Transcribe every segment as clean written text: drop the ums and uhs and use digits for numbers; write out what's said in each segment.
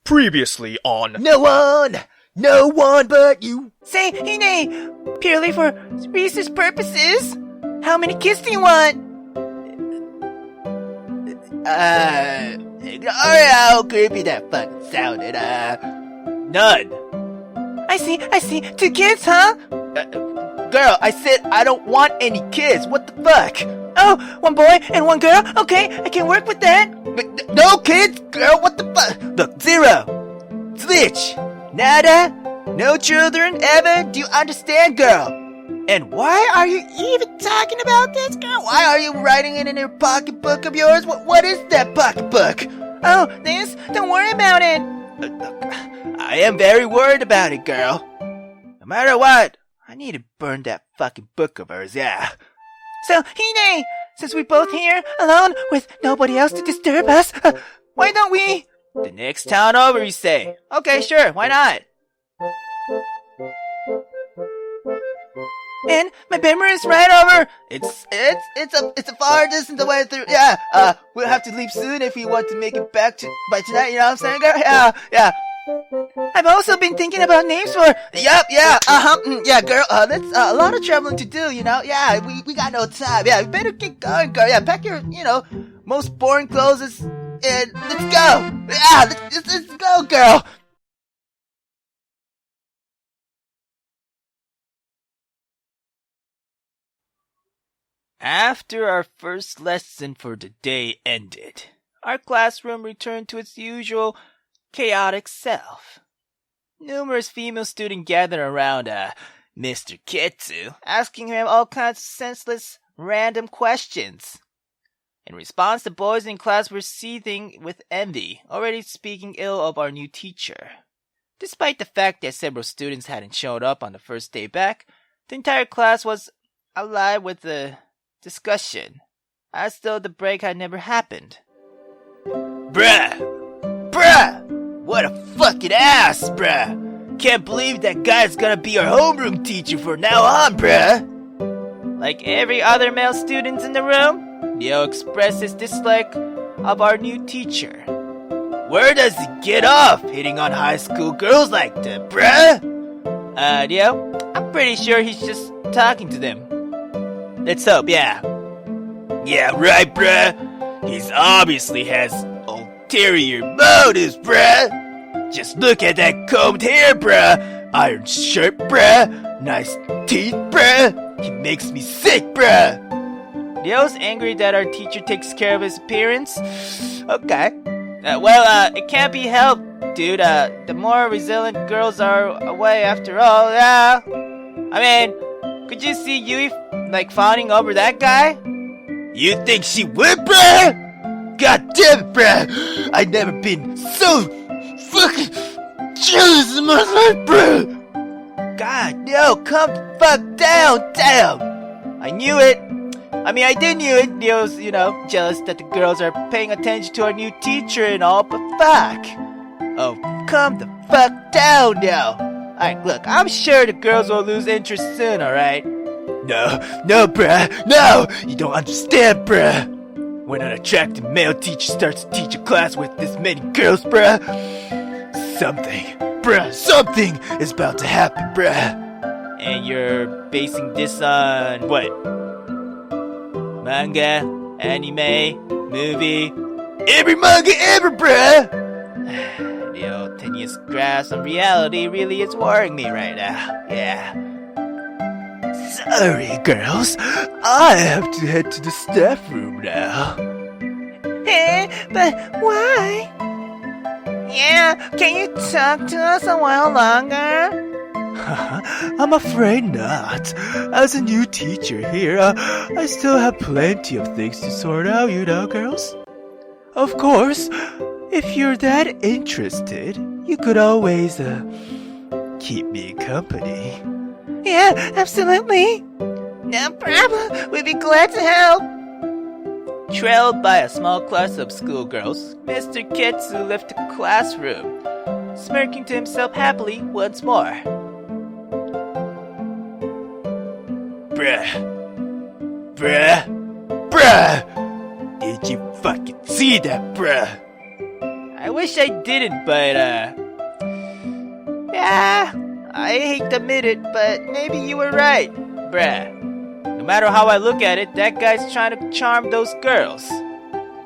Previously on... No one but you. Say, Hine, purely for research purposes, how many kids do you want? Alright, how creepy that fucking sounded, None. I see, 2 kids, huh? Girl, I said I don't want any kids, what the fuck? Oh, 1 boy and 1 girl? Okay, I can work with that. No kids, girl, what the fuck? Look, 0. Switch. Nada. No children ever. Do you understand, girl? And why are you even talking about this, girl? Why are you writing it in your pocketbook of yours? What is that pocketbook? Oh, this? Don't worry about it. I am very worried about it, girl. No matter what, I need to burn that fucking book of hers, yeah. So, Hine, since we're both here alone with nobody else to disturb us, why don't we... The next town over, you say? Okay, sure, why not? And my bedroom is right over... It's a far distance away through, yeah, we'll have to leave soon if we want to make it back by tonight, you know what I'm saying, girl? Yeah. I've also been thinking about names for... Yeah, girl, that's a lot of traveling to do, you know? Yeah, we got no time. Yeah, we better get going, girl. Yeah, pack your, most boring clothes and let's go. Yeah, let's go, girl. After our first lesson for the day ended, our classroom returned to its usual chaotic self. Numerous female students gathered around Mr. Ketsu, asking him all kinds of senseless, random questions. In response, the boys in class were seething with envy, already speaking ill of our new teacher. Despite the fact that several students hadn't showed up on the first day back, the entire class was alive with the discussion, as though the break had never happened. Bruh! What a fucking ass, bruh! Can't believe that guy's gonna be our homeroom teacher from now on, bruh! Like every other male student in the room, Leo expressed his dislike of our new teacher. Where does he get off hitting on high school girls like that, bruh? Leo, I'm pretty sure he's just talking to them. Let's hope, yeah. Yeah, right, bruh. He's obviously has ulterior motives, bruh. Just look at that combed hair, bruh. Iron shirt, bruh. Nice teeth, bruh. He makes me sick, bruh. Leo's angry that our teacher takes care of his appearance. Okay. It can't be helped, dude. The more resilient girls are away after all, yeah. I mean, could you see Yui, fawning over that guy? You think she would, bruh? God damn it, bruh! I've never been so fucking jealous in my life, bruh! God, no, calm the fuck down, damn! I knew it. I did knew it. Leo's, jealous that the girls are paying attention to our new teacher and all, but fuck. Oh, calm the fuck down now. Alright, look, I'm sure the girls will lose interest soon, alright? No, bruh, no! You don't understand, bruh! When an attractive male teacher starts to teach a class with this many girls, bruh, something is about to happen, bruh. And you're basing this on what? Manga, anime, movie, every manga ever, bruh! The tenuous grasp on reality really is worrying me right now, yeah. Sorry, girls. I have to head to the staff room now. But why? Yeah, can you talk to us a while longer? I'm afraid not. As a new teacher here, I still have plenty of things to sort out, girls. Of course, if you're that interested, you could always, keep me company. Yeah, absolutely. No problem. We'd be glad to help. Trailed by a small class of schoolgirls, Mr. Ketsu left the classroom, smirking to himself happily once more. Bruh! Did you fucking see that, bruh? I wish I didn't, but, yeah, I hate to admit it, but maybe you were right, bruh. No matter how I look at it, that guy's trying to charm those girls.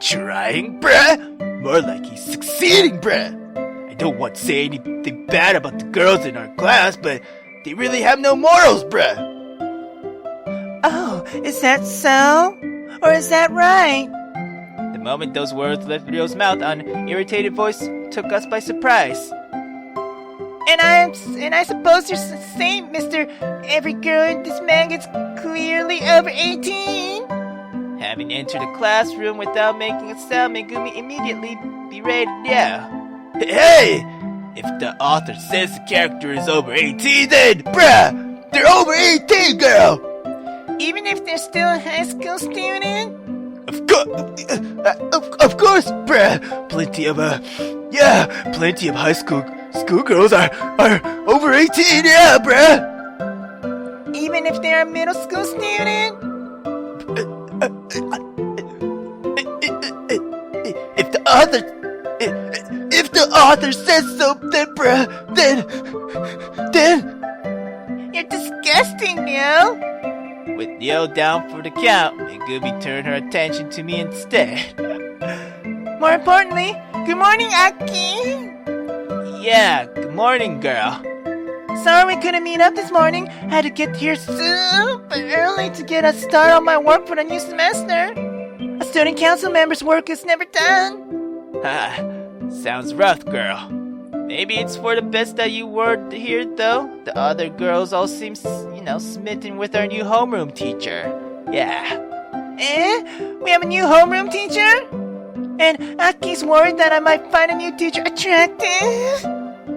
Trying, bruh? More like he's succeeding, bruh. I don't want to say anything bad about the girls in our class, but they really have no morals, bruh. Oh, is that so? Or is that right? The moment those words left Ryo's mouth, an irritated voice took us by surprise. And I suppose you're saying, Mr. Every girl in this magazine's clearly over 18? Having entered the classroom without making a sound, Megumi immediately berated Ryo. Hey! If the author says the character is over 18, then, bruh, they're over 18, girl! Even if they're still a high school student? Of course, bruh! Plenty of high schoolgirls are over 18, yeah, bruh! Even if they're a middle school student? If the author says so, then, bruh, then... You're disgusting, Ryo! With Ryo down for the count, Megumi turned her attention to me instead. More importantly, good morning, Aki! Yeah, good morning, girl. Sorry we couldn't meet up this morning. Had to get here super early to get a start on my work for the new semester. A student council member's work is never done. Sounds rough, girl. Maybe it's for the best that you weren't here, though. The other girls all seem, smitten with our new homeroom teacher. Yeah. We have a new homeroom teacher? And Aki's worried that I might find a new teacher attractive?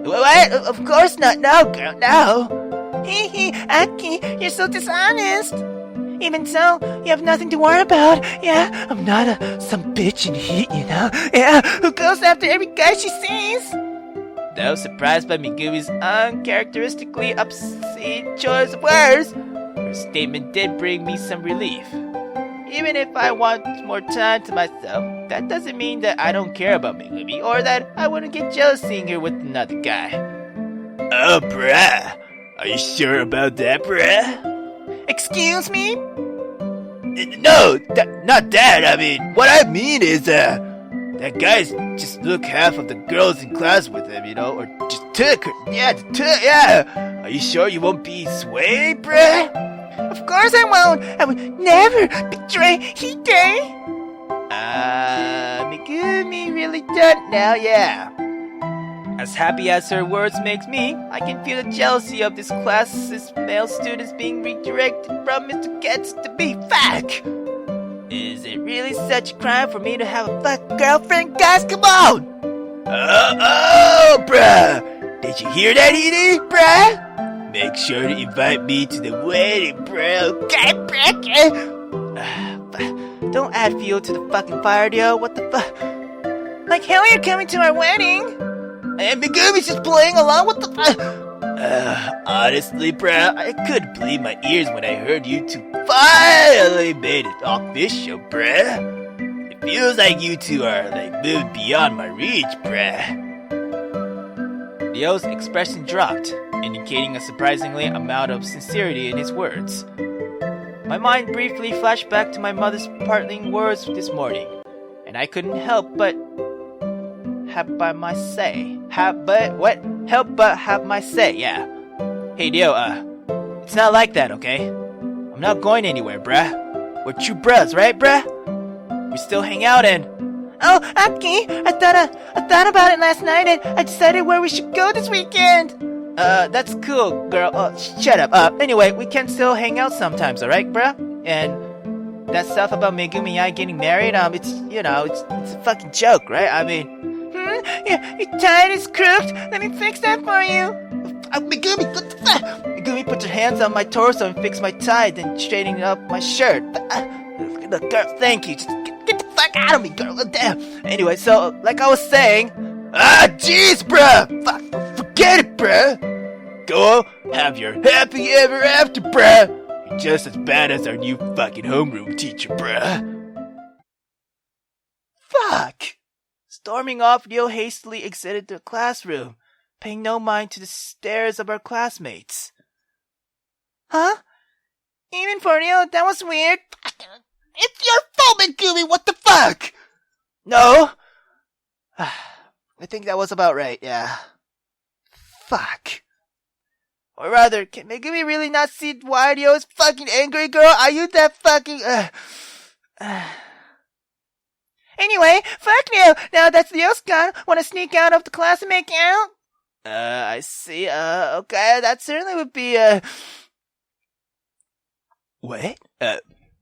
What? Of course not. No, girl, no. Hee, Aki, you're so dishonest. Even so, you have nothing to worry about. Yeah, I'm not some bitch in heat, Yeah, who goes after every guy she sees. Though surprised by Megumi's uncharacteristically obscene choice of words, her statement did bring me some relief. Even if I want more time to myself, that doesn't mean that I don't care about Megumi or that I wouldn't get jealous seeing her with another guy. Oh, bruh. Are you sure about that, bruh? Excuse me? No, not that. I mean, what I mean is, that guy's just look half of the girls in class with him, or just took her. Yeah. Are you sure you won't be swayed, bruh? Of course I won't. I would never betray Hide. Megumi really done now, yeah. As happy as her words makes me, I can feel the jealousy of this class's male students being redirected from Mr. Getz to be fuck. Is it really such a crime for me to have a fuck girlfriend? Guys, come on! Oh, bruh! Did you hear that, Edie, bruh? Make sure to invite me to the wedding, bruh. Okay, bruh? Don't add fuel to the fucking fire, Ryo. What the fuck? Like hell you're coming to our wedding? And Megumi's just playing along with the honestly, bruh, I couldn't believe my ears when I heard you two finally made it official, bruh. It feels like you two are, moving beyond my reach, bruh. Ryo's expression dropped, indicating a surprisingly amount of sincerity in his words. My mind briefly flashed back to my mother's parting words this morning, and I couldn't help but have my say, yeah. Hey, Ryo, it's not like that, okay? I'm not going anywhere, bruh. We're true bruhs, right, bruh? We still hang out and... Oh, Aki, I thought about it last night and I decided where we should go this weekend. That's cool, girl. Shut up. Anyway, we can still hang out sometimes, alright, bruh? And that stuff about Megumi and I getting married, it's a fucking joke, right? I mean... Your tie is crooked. Let me fix that for you. Megumi, what the fuck? Megumi put her hands on my torso and fixed my tie, then straightening up my shirt. Look, girl, thank you. Just get the fuck out of me, girl. Damn. Anyway, so, like I was saying... Jeez, bruh. Fuck, forget it, bruh. Go have your happy ever after, bruh. You're just as bad as our new fucking homeroom teacher, bruh. Fuck. Storming off, Ryo hastily exited the classroom, paying no mind to the stares of our classmates. Huh? Even for real, that was weird. It's your fault, Megumi, what the fuck? No! I think that was about right, yeah. Fuck. Or rather, can Megumi really not see why Ryo is fucking angry, girl? Are you that fucking... Anyway, fuck Ryo. Now that's Ryo's gone. Wanna sneak out of the class and make out? I see. Okay, that certainly would be, What?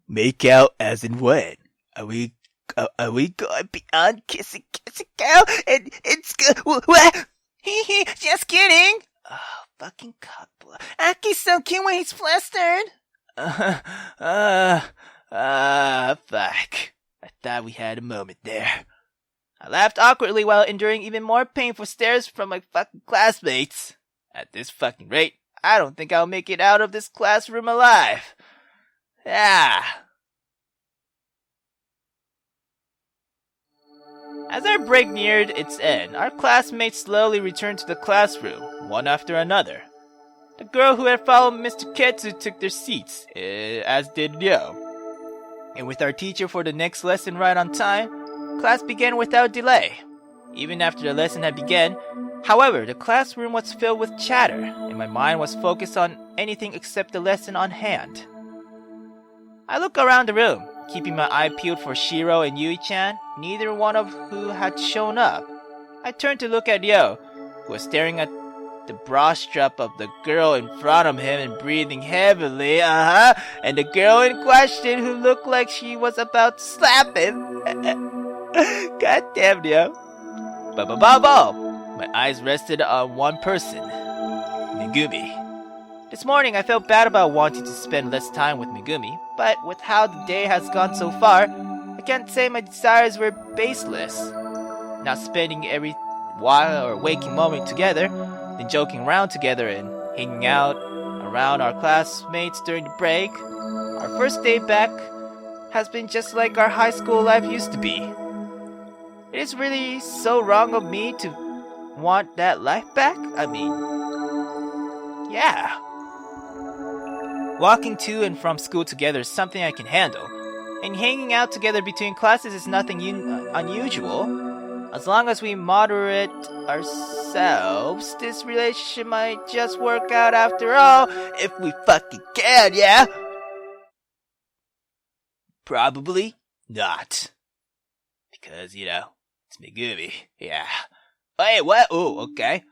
Make out as in what? Are we going beyond kissing, girl? And it's good. What? Hee, just kidding. oh, fucking cockblock. Aki's so cute when he's flustered. Fuck. I thought we had a moment there. I laughed awkwardly while enduring even more painful stares from my fucking classmates. At this fucking rate, I don't think I'll make it out of this classroom alive. As our break neared its end, our classmates slowly returned to the classroom, one after another. The girl who had followed Mr. Ketsu took their seats, as did Ryo. And with our teacher for the next lesson right on time, class began without delay. Even after the lesson had begun, however, the classroom was filled with chatter, and my mind was focused on anything except the lesson on hand. I looked around the room, keeping my eye peeled for Shiro and Yui-chan, neither one of who had shown up. I turned to look at Ryo, who was staring at the bra strap of the girl in front of him and breathing heavily, and the girl in question who looked like she was about to slap him. God damn, Ryo. But above all, my eyes rested on one person, Megumi. This morning, I felt bad about wanting to spend less time with Megumi, but with how the day has gone so far, I can't say my desires were baseless. Not spending every while or waking moment together, then joking around together and hanging out around our classmates during the break, our first day back has been just like our high school life used to be. It is really so wrong of me to want that life back? I mean, yeah. Walking to and from school together is something I can handle, and hanging out together between classes is nothing unusual. As long as we moderate ourselves, this relationship might just work out after all, if we fucking can, yeah? Probably not. Because, it's Megumi, yeah. Wait, what? Oh, okay.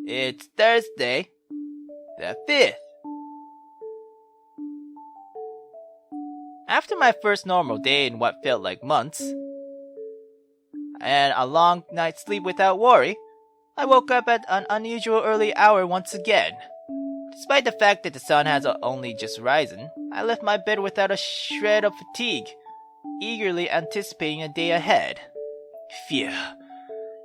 It's Thursday, the 5th. After my first normal day in what felt like months, and a long night's sleep without worry, I woke up at an unusual early hour once again. Despite the fact that the sun has only just risen, I left my bed without a shred of fatigue, eagerly anticipating a day ahead. Phew.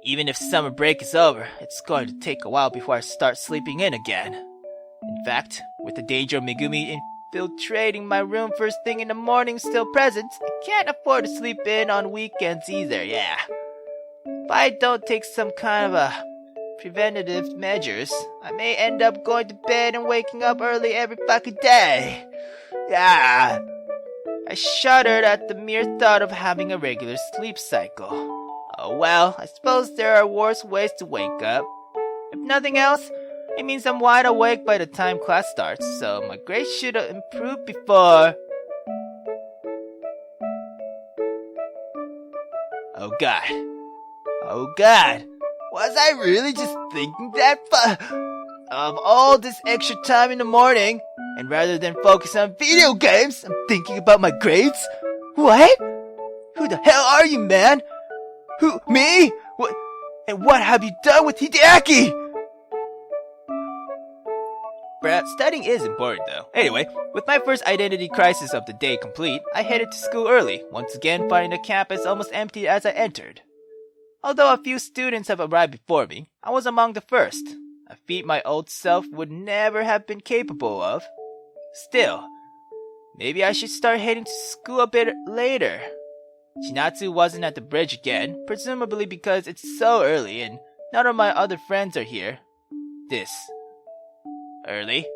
Even if summer break is over, it's going to take a while before I start sleeping in again. In fact, with the danger of Megumi infiltrating my room first thing in the morning still present, I can't afford to sleep in on weekends either, yeah. If I don't take some kind of preventative measures, I may end up going to bed and waking up early every fucking day. Yeah. I shuddered at the mere thought of having a regular sleep cycle. Oh well, I suppose there are worse ways to wake up. If nothing else, it means I'm wide awake by the time class starts, so my grades should have improved before... Oh god. Was I really just thinking that of all this extra time in the morning, and rather than focus on video games, I'm thinking about my grades? What? Who the hell are you, man? Who, me? What? And what have you done with Hideaki? Bruh, studying is important though. Anyway, with my first identity crisis of the day complete, I headed to school early, once again finding the campus almost empty as I entered. Although a few students have arrived before me, I was among the first, a feat my old self would never have been capable of. Still, maybe I should start heading to school a bit later. Shinatsu wasn't at the bridge again, presumably because it's so early and none of my other friends are here. This early?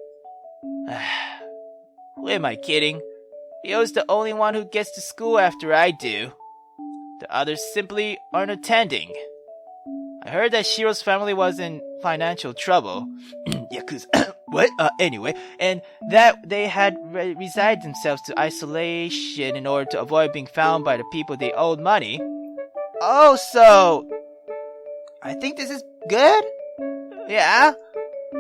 Who am I kidding? Ryo's the only one who gets to school after I do. The others simply aren't attending. I heard that Shiro's family was in financial trouble. Yakuza. What? Anyway, and that they had resigned themselves to isolation in order to avoid being found by the people they owed money. Oh, so I think this is good? Yeah?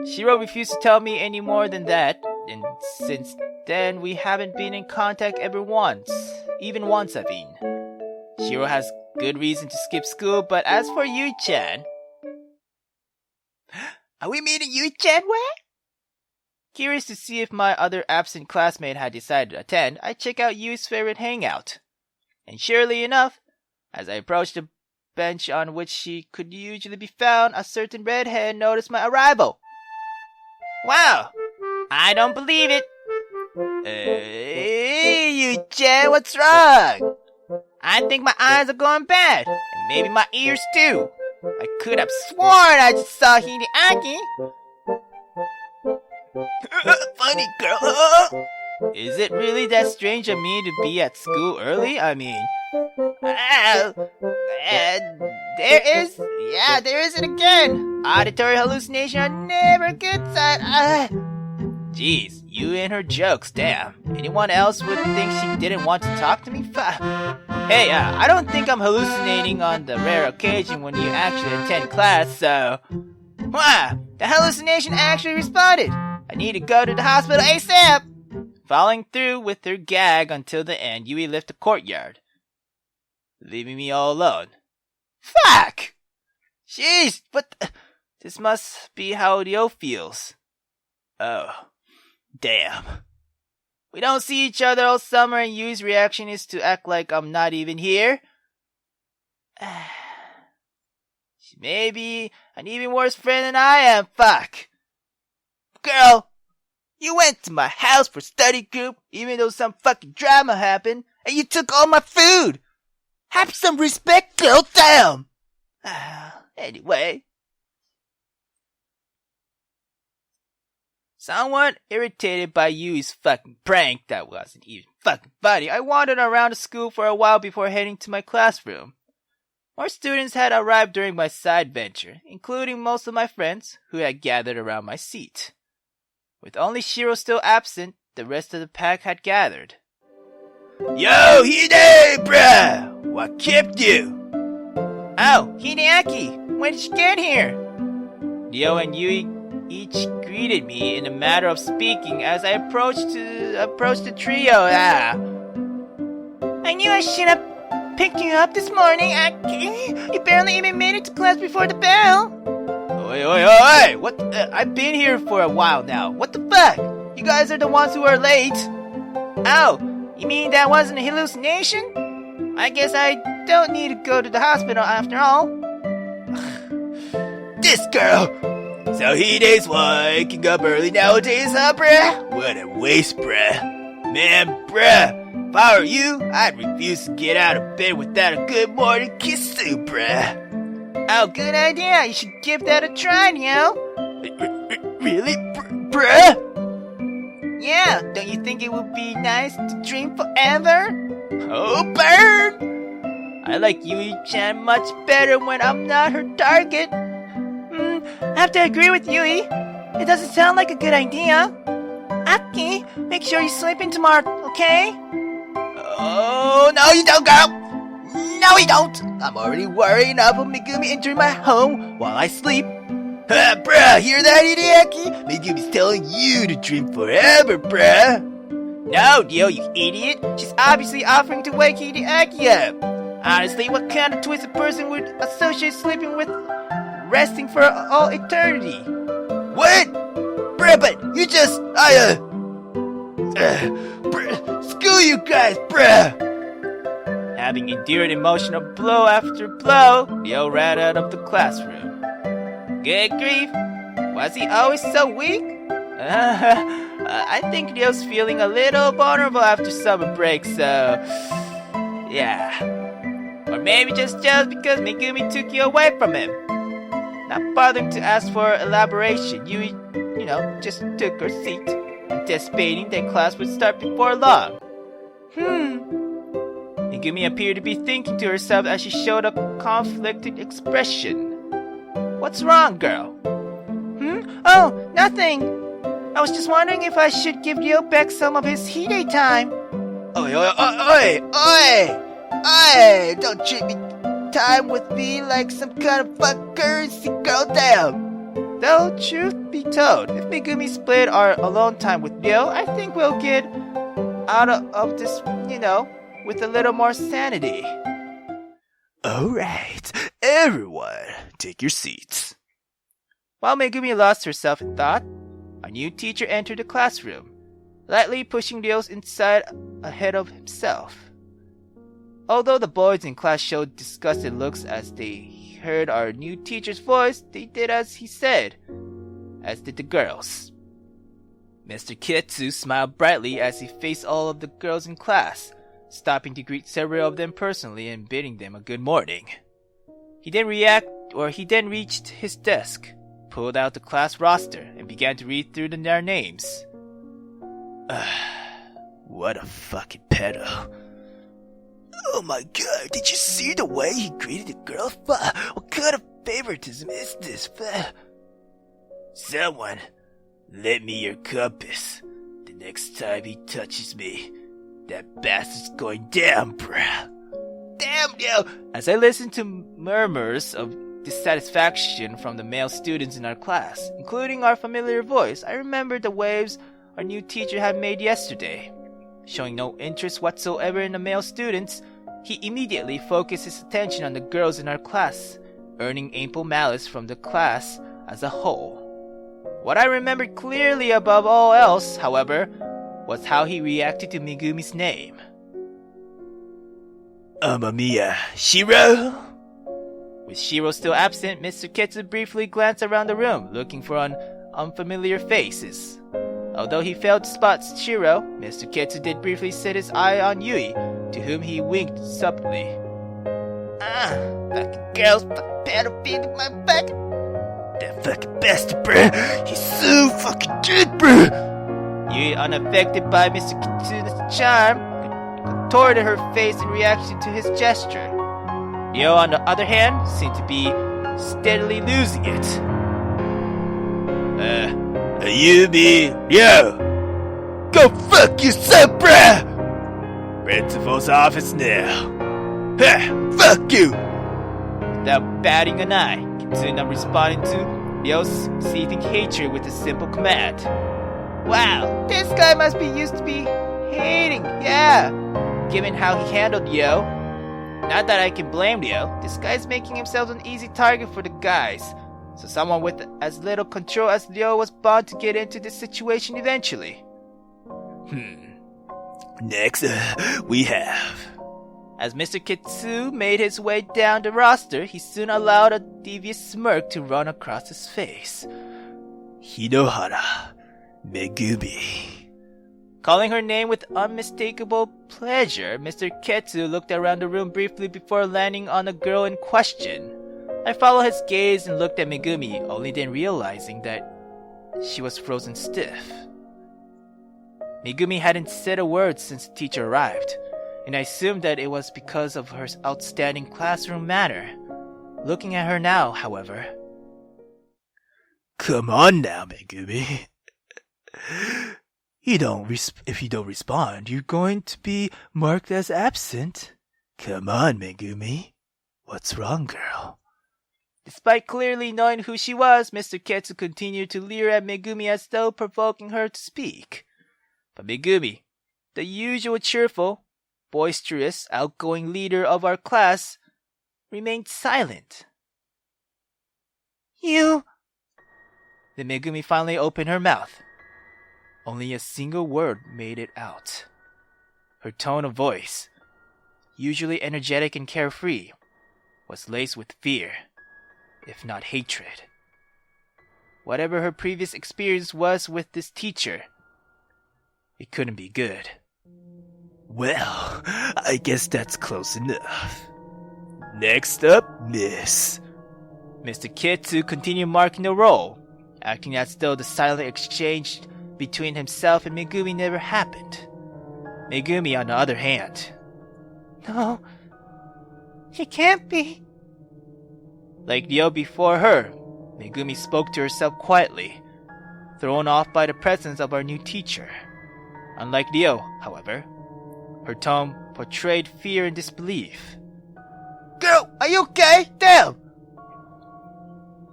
Shiro refused to tell me any more than that, and since then we haven't been in contact ever once. Even once, I mean. Shiro has good reason to skip school, but as for Yui-chan... Are we meeting Yui-chan where? Curious to see if my other absent classmate had decided to attend, I check out Yui's favorite hangout. And surely enough, as I approached the bench on which she could usually be found, a certain redhead noticed my arrival. Wow! I don't believe it! Hey, Yui-chan, what's wrong? I think my eyes are going bad, and maybe my ears too. I could have sworn I just saw Hideaki. Funny girl. Is it really that strange of me to be at school early? I mean... there is it again. Auditory hallucination are never a good sign. Jeez, you and her jokes, damn. Anyone else would think she didn't want to talk to me? Hey, I don't think I'm hallucinating on the rare occasion when you actually attend class, so... Wow, the hallucination actually responded. I need to go to the hospital ASAP. Following through with her gag until the end, Yui left the courtyard, leaving me all alone. Fuck! Jeez, this must be how Ryo feels. Oh, damn. We don't see each other all summer and Yui's reaction is to act like I'm not even here. She may be an even worse friend than I am, fuck. Girl, you went to my house for study group even though some fucking drama happened and you took all my food. Have some respect, girl, damn. Anyway. Somewhat irritated by Yui's fucking prank that wasn't even fucking funny, I wandered around the school for a while before heading to my classroom. More students had arrived during my side venture, including most of my friends who had gathered around my seat. With only Shiro still absent, the rest of the pack had gathered. Yo, Hide, bruh! What kept you? Oh, Hideaki, when did you get here? Ryo and Yui each greeted me in a manner of speaking as I approached the trio. I knew I should have picked you up this morning. You barely even made it to class before the bell. Oi, what? I've been here for a while now. What the fuck? You guys are the ones who are late. Oh, you mean that wasn't a hallucination? I guess I don't need to go to the hospital after all. This girl! So Hide's waking up early nowadays, huh, bruh? What a waste, bruh. Man, bruh, if I were you, I'd refuse to get out of bed without a good morning kiss too, bruh. Oh, good idea. You should give that a try, yo. Really, bruh? Yeah, don't you think it would be nice to dream forever? Oh, burn! I like Yui-chan much better when I'm not her target. I have to agree with Yui. It doesn't sound like a good idea. Aki, make sure you sleep in tomorrow, okay? Oh, no you don't, girl! No you don't! I'm already worrying about Megumi entering my home while I sleep. Bruh, hear that, Hideaki? Megumi's telling you to dream forever, bruh. No, Ryo, you idiot. She's obviously offering to wake Hideaki up. Honestly, what kind of twisted person would associate sleeping with resting for all eternity? What? Bruh, but you just... screw you guys, bruh! Having endured emotional blow after blow, Ryo ran out of the classroom. Good grief! Was he always so weak? I think Ryo's feeling a little vulnerable after summer break, so... yeah. Or maybe just jealous because Megumi took you away from him. Not bothering to ask for elaboration, Yui, just took her seat, anticipating that class would start before long. Megumi appeared to be thinking to herself as she showed a conflicted expression. What's wrong, girl? Oh, nothing. I was just wondering if I should give Ryo back some of his Hide time. Oi! Don't treat me time with me like some kind of fuck currency, girl, damn! Though, truth be told, if Megumi split our alone time with Ryo, I think we'll get out of this, with a little more sanity. Alright, everyone, take your seats. While Megumi lost herself in thought, our new teacher entered the classroom, lightly pushing Ryo inside ahead of himself. Although the boys in class showed disgusted looks as they heard our new teacher's voice, they did as he said, as did the girls. Mr. Ketsu smiled brightly as he faced all of the girls in class, stopping to greet several of them personally and bidding them a good morning. He then reached his desk, pulled out the class roster, and began to read through their names. What a fucking pedo. Oh my god, did you see the way he greeted the girl? What kind of favoritism is this? Someone, lend me your compass. The next time he touches me, that bastard's going down, bruh. Damn you! As I listened to murmurs of dissatisfaction from the male students in our class, including our familiar voice, I remembered the waves our new teacher had made yesterday. Showing no interest whatsoever in the male students, he immediately focused his attention on the girls in our class, earning ample malice from the class as a whole. What I remembered clearly above all else, however, was how he reacted to Megumi's name. Mia, Shiro? With Shiro still absent, Mr. Ketsu briefly glanced around the room, looking for unfamiliar faces. Although he failed to spot Shiro, Mr. Ketsu did briefly set his eye on Yui, to whom he winked subtly. Fucking girls, fucking Pedo feeding my back. That fucking bastard, bruh. He's so fucking good, bruh. Yui, unaffected by Mr. Ketsu's charm, contorted her face in reaction to his gesture. Ryo, on the other hand, seemed to be steadily losing it. Yo! Go fuck yourself, bruh! Principal's office now. Fuck you! Without batting an eye, Kitsuna responded to Ryo's seething hatred with a simple command. Wow, this guy must be used to be hating, yeah! Given how he handled Ryo. Not that I can blame Ryo, this guy's making himself an easy target for the guys. So someone with as little control as Ryo was bound to get into this situation eventually. Next, we have... As Mr. Ketsu made his way down the roster, he soon allowed a devious smirk to run across his face. Hinohara Megumi. Calling her name with unmistakable pleasure, Mr. Ketsu looked around the room briefly before landing on the girl in question. I followed his gaze and looked at Megumi, only then realizing that she was frozen stiff. Megumi hadn't said a word since the teacher arrived, and I assumed that it was because of her outstanding classroom manner. Looking at her now, however... Come on now, Megumi. If you don't respond, you're going to be marked as absent. Come on, Megumi. What's wrong, girl? Despite clearly knowing who she was, Mr. Ketsu continued to leer at Megumi as though provoking her to speak. But Megumi, the usual cheerful, boisterous, outgoing leader of our class, remained silent. You... Then Megumi finally opened her mouth. Only a single word made it out. Her tone of voice, usually energetic and carefree, was laced with fear, if not hatred. Whatever her previous experience was with this teacher, it couldn't be good. Well, I guess that's close enough. Next up, Miss. Mr. Kitsu continued marking the roll, acting as though the silent exchange between himself and Megumi never happened. Megumi, on the other hand, No, she can't be. like Ryo before her, Megumi spoke to herself quietly, thrown off by the presence of our new teacher. Unlike Ryo, however, her tone portrayed fear and disbelief. Girl, are you okay? Damn!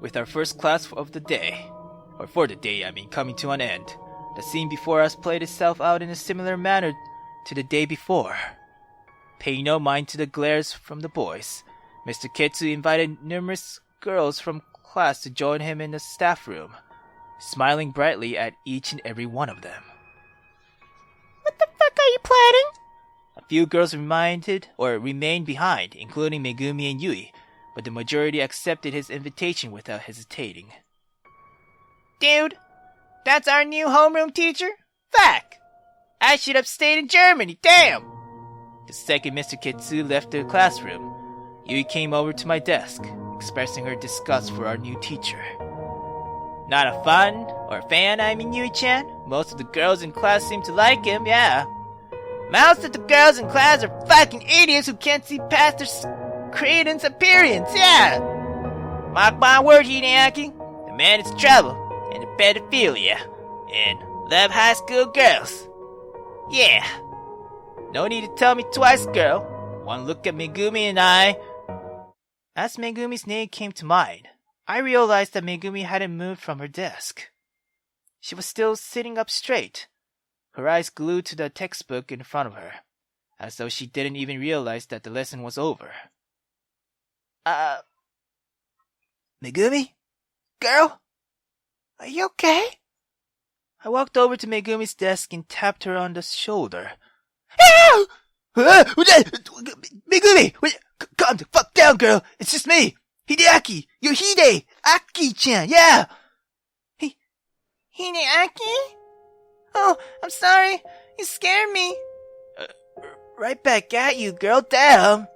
With our first class of the day, or for the day I mean, coming to an end, the scene before us played itself out in a similar manner to the day before. Paying no mind to the glares from the boys, Mr. Kitsu invited numerous girls from class to join him in the staff room, smiling brightly at each and every one of them. What the fuck are you planning? A few girls remained behind, including Megumi and Yui, but the majority accepted his invitation without hesitating. Dude, that's our new homeroom teacher? Fuck! I should have stayed in Germany, damn! The second Mr. Kitsu left the classroom, Yui came over to my desk, expressing her disgust for our new teacher. Not a fan, I mean Yui-chan. Most of the girls in class seem to like him, yeah. Most of the girls in class are fucking idiots who can't see past their credence appearance, yeah! Mark my word, Hideaki, the man is trouble, and a pedophilia, and love high school girls. Yeah. No need to tell me twice, girl. One look at Megumi and I... As Megumi's name came to mind, I realized that Megumi hadn't moved from her desk. She was still sitting up straight, her eyes glued to the textbook in front of her, as though she didn't even realize that the lesson was over. Megumi? Girl? Are you okay? I walked over to Megumi's desk and tapped her on the shoulder. Ew! Megumi! Calm the fuck down, girl. It's just me. Hideaki. You're Hideaki-chan, yeah. Hideaki? Oh, I'm sorry. You scared me. Right back at you, girl. Damn.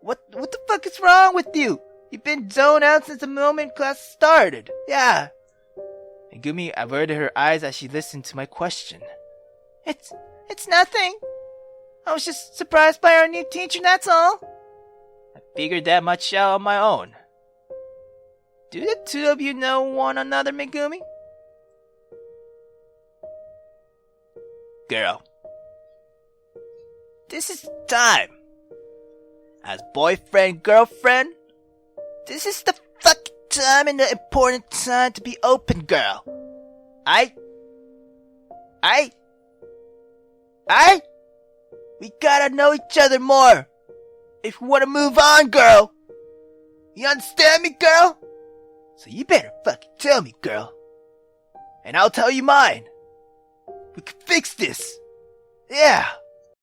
What the fuck is wrong with you? You've been zoned out since the moment class started. Yeah. Megumi averted her eyes as she listened to my question. It's nothing. I was just surprised by our new teacher, that's all. I figured that much out on my own. Do the two of you know one another, Megumi? Girl. This is time. As boyfriend, girlfriend, this is the fucking time and the important time to be open, girl. We gotta know each other more. If we wanna move on, girl. You understand me, girl? So you better fucking tell me, girl. And I'll tell you mine. We can fix this. Yeah.